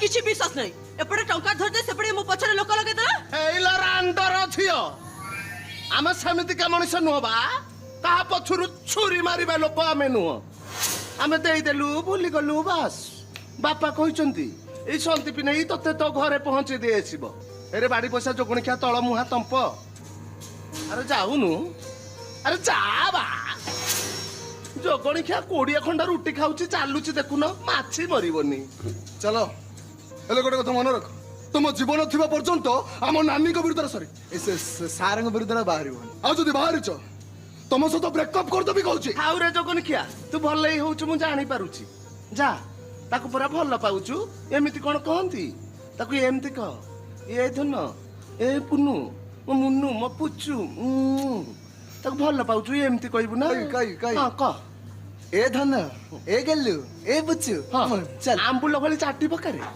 किसी विश्वास नहीं एपटे टंका धर दे सेपटे मो पछरे लोक लगे दला एइला रांडर थियो आमे समिति का मनुष्य नुह बा ता पछुरु छुरी मारिबा लोक आमे नुह आमे देई देलु भूली गलु बस बापा कहिचंती ए संदीप नहीं तते तो घरे पहुंचे दे आसीबो एरे बाड़ी पैसा जोगणी खा तळ मुहा तंप अरे जाऊनु अरे जा बा जोगणी खा कोड़िया खंडा रुटी खाउची चालुची देखुन माछी मरिबनी चलो हेले गोटे कथा मन रख तुम जीवन थिबा पर्यंत आम नानी को विरुद्ध सॉरी सार विरुद्ध बाहर आज जदि बाहर तुम सहित ब्रेकअप कर देबी कहूची खाऊ रे जोगणी खिया तू भल ही होउछु मु जानि पारुची जा ताकू पूरा भल पाउछु एमिति कोन कहंती ताकू एमिति कह ए धन ए पुनु मो मुन्नु मो पुच्चू ताकू भल पाउछु एमिति कहबू ना कही हां कह ए धन ए गेलु ए बुच्चू हां चल आंबुल भली चाटी पकारे